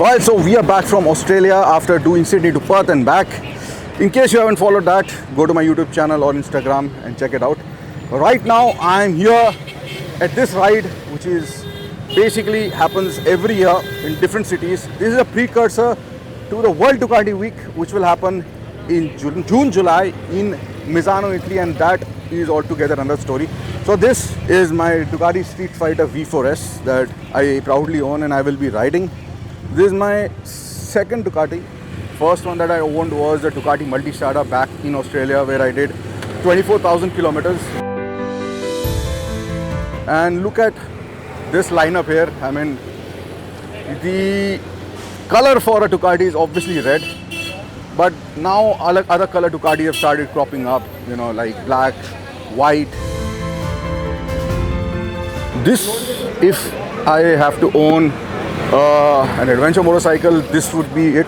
Right, so we are back from Australia after doing Sydney to Perth and back. In case you haven't followed that, go to my YouTube channel or Instagram and check it out. Right now, I'm here at this ride, which is basically happens every year in different cities. This is a precursor to the World Ducati Week, which will happen in June, July in Misano, Italy, and that is altogether another story. So this is my Ducati Street Fighter V4S that I proudly own and I will be riding. This is my second Ducati. First one that I owned was the Ducati Multistrada back in Australia, where I did 24,000 kilometers. And look at this lineup here. I mean, the color for a Ducati is obviously red, but now other color Ducati have started cropping up, you know, like black, white. This, if I have to own an adventure motorcycle, this would be it.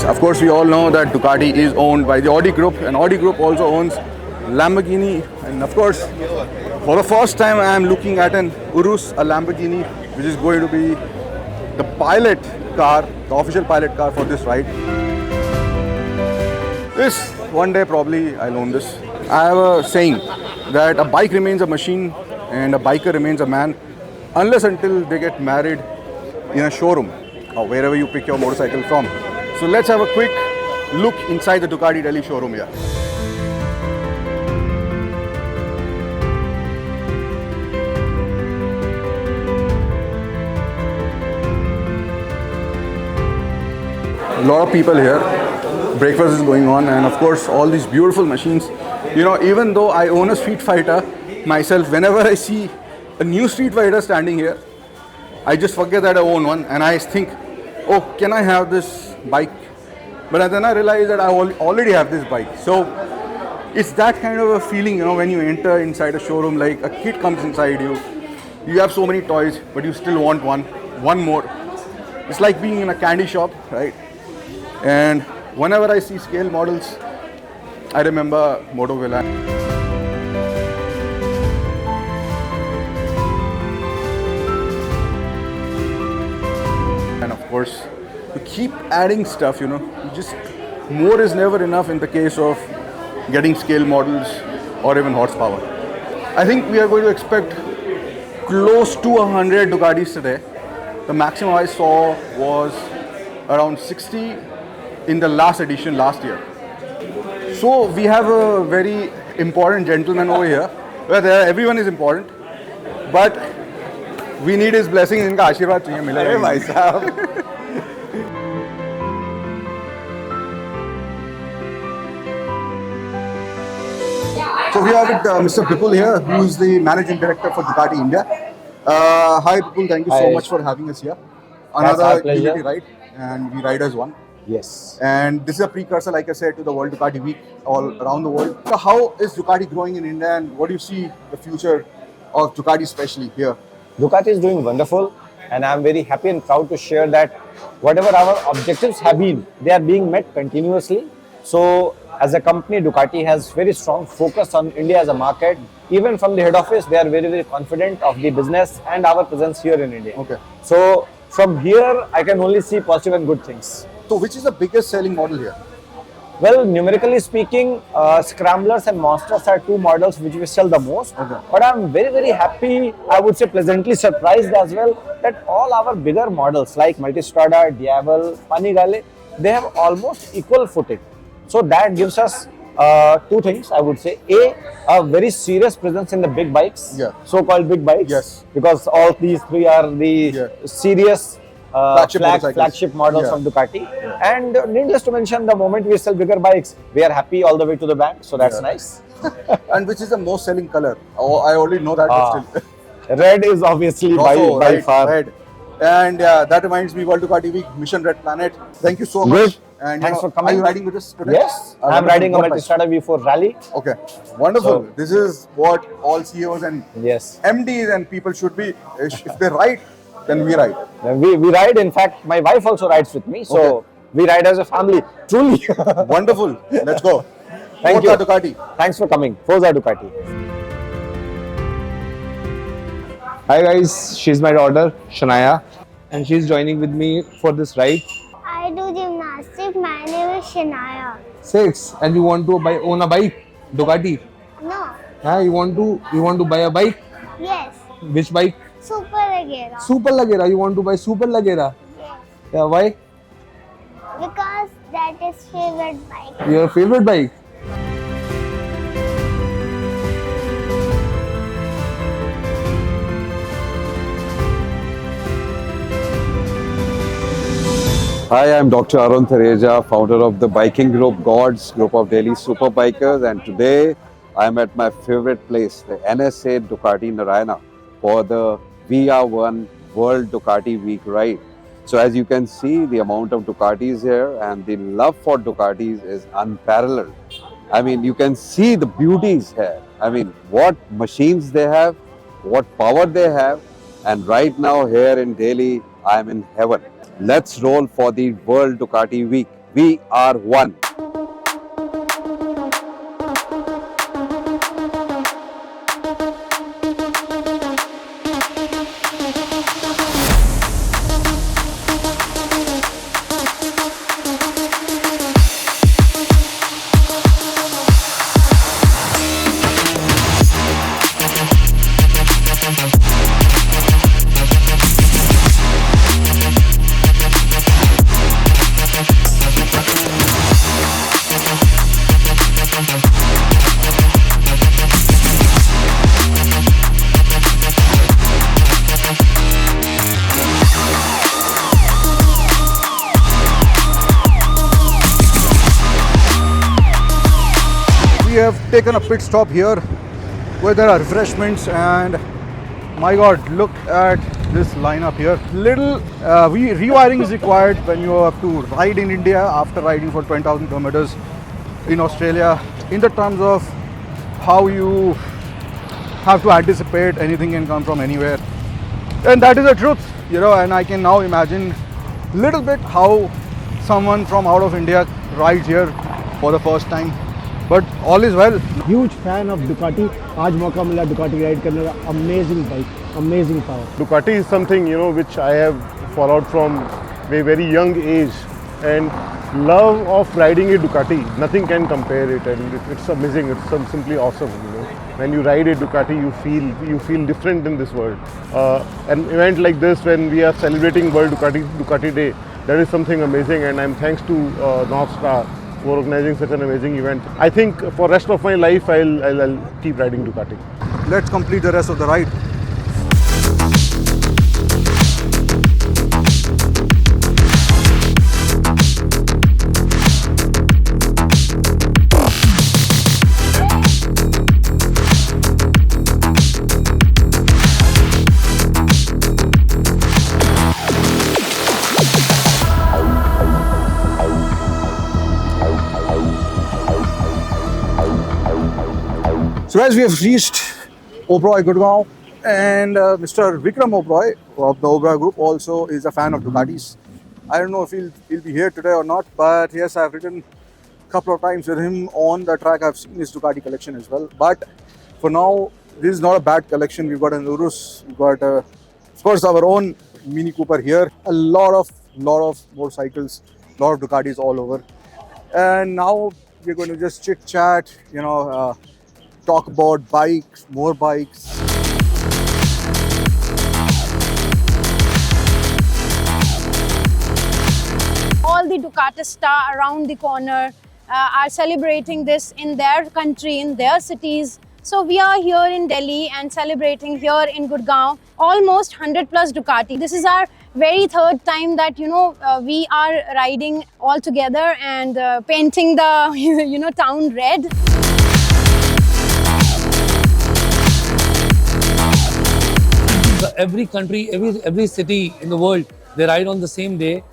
Of course, we all know that Ducati is owned by the Audi Group, and Audi Group also owns Lamborghini. And of course, for the first time, I am looking at an Urus, a Lamborghini, which is going to be the pilot car, the official pilot car for this ride. This one day probably I'll own this. I have a saying that a bike remains a machine and a biker remains a man unless until they get married in a showroom or wherever you pick your motorcycle from. So let's have a quick look inside the Ducati Delhi showroom here. A lot of people here. Breakfast is going on, and of course all these beautiful machines. You know, even though I own a Street Fighter myself, whenever I see a new Street Fighter standing here, I just forget that I own one and I think, oh, can I have this bike? But then I realize that I already have this bike. So it's that kind of a feeling, you know, when you enter inside a showroom, like a kid comes inside you, you have so many toys, but you still want one more. It's like being in a candy shop, right? And whenever I see scale models, I remember Moto Villa. And of course, to keep adding stuff, you know, more is never enough in the case of getting scale models or even horsepower. I think we are going to expect close to 100 Ducatis today. The maximum I saw was around 60 in the last edition last year. So we have a very important gentleman over here. Well, everyone is important, but we need his blessings. इनका आशीर्वाद चाहिए मिलेगा भाई साहब. So we are with Mr. Vipul here, who is the managing director for Ducati India. Hi Vipul, thank you so much for having us here. Another Ducati ride, and we ride as one. Yes. And this is a precursor, like I said, to the World Ducati Week all around the world. So how is Ducati growing in India, and what do you see the future of Ducati especially here? Ducati is doing wonderful, and I'm very happy and proud to share that whatever our objectives have been, they are being met continuously. So as a company, Ducati has very strong focus on India as a market. Even from the head office, they are very, very confident of the business and our presence here in India. Okay. So from here, I can only see positive and good things. So which is the biggest selling model here? Well, numerically speaking, Scramblers and Monsters are two models which we sell the most. Okay. But I'm very, very happy, I would say pleasantly surprised as well, that all our bigger models like Multistrada, Diavel, Panigale, they have almost equal footing. So that gives us two things, I would say. A very serious presence in the big bikes, so-called big bikes. Yes. Because all these three are the serious flagship models of Ducati. And needless to mention, the moment we sell bigger bikes, we are happy all the way to the bank. So that's nice. And which is the most selling color? Oh, I already know that, but still. Red is obviously by far. Red. And that reminds me, World Ducati Week, Mission Red Planet. Thank you so much. And thanks for coming. Are you riding with us today? Yes, I'm riding a Multistrada V4 Rally. Okay, wonderful. So, this is what all CEOs and MDs and people should be. If they ride, then we ride. We ride. In fact, my wife also rides with me. So we ride as a family. Truly. Wonderful. Let's go. Thank Forza you. Ducati. Thanks for coming. Forza Ducati. Hi guys, she's my daughter Shania, and she's joining with me for this ride. I do gymnastics. My name is Shania. 6, and you want to own a bike, Ducati. No. Yeah, you want to buy a bike. Yes. Which bike? Super Agera. Super Lagera. You want to buy Super Lagera? Yes. Yeah, why? Because that is favorite bike. Your favorite bike? Hi, I'm Dr. Arun Thereja, founder of the biking group Gods, group of Delhi super bikers, and today I'm at my favorite place, the NSA Ducati Narayana, for the VR1 World Ducati Week ride. So as you can see, the amount of Ducatis here and the love for Ducatis is unparalleled. I mean, you can see the beauties here. I mean, what machines they have, what power they have, and right now here in Delhi, I'm in heaven. Let's roll for the World Ducati Week. We are one. We have taken a pit stop here where there are refreshments, and my god, look at this lineup here. Little rewiring is required when you have to ride in India after riding for 20,000 kilometers in Australia, in the terms of how you have to anticipate anything can come from anywhere. And that is the truth, and I can now imagine little bit how someone from out of India rides here for the first time. But all is well. Huge fan of Ducati. आज मौका मिला Ducati ride करने का. Amazing bike, amazing power. Ducati is something which I have followed from a very young age, and love of riding a Ducati, nothing can compare it, and it's amazing. It's simply awesome. When you ride a Ducati, you feel different in this world. An event like this, when we are celebrating World Ducati Day, that is something amazing, and I'm thanks to North Star for organizing such an amazing event. I think for rest of my life, I'll keep riding Ducati. Let's complete the rest of the ride. So as we have reached Oberoi Gurgaon, and Mr. Vikram Oberoi of the Oberoi Group also is a fan of Ducatis. I don't know if he'll be here today or not, but yes, I've ridden a couple of times with him on the track. I've seen his Ducati collection as well. But for now, this is not a bad collection. We've got an Urus, we've got of course our own Mini Cooper here, a lot of motorcycles, lot of Ducatis all over. And now we're going to just chit chat, talk about bikes, more bikes. All the Ducatista around the corner are celebrating this in their country, in their cities. So we are here in Delhi and celebrating here in Gurgaon almost 100 plus Ducati. This is our very third time that we are riding all together and painting the town red. Every country, every city in the world, they ride on the same day,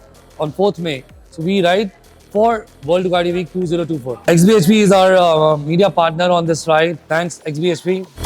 on 4th May. So we ride for World Ducati Week 2024. XBHP is our media partner on this ride. Thanks, XBHP.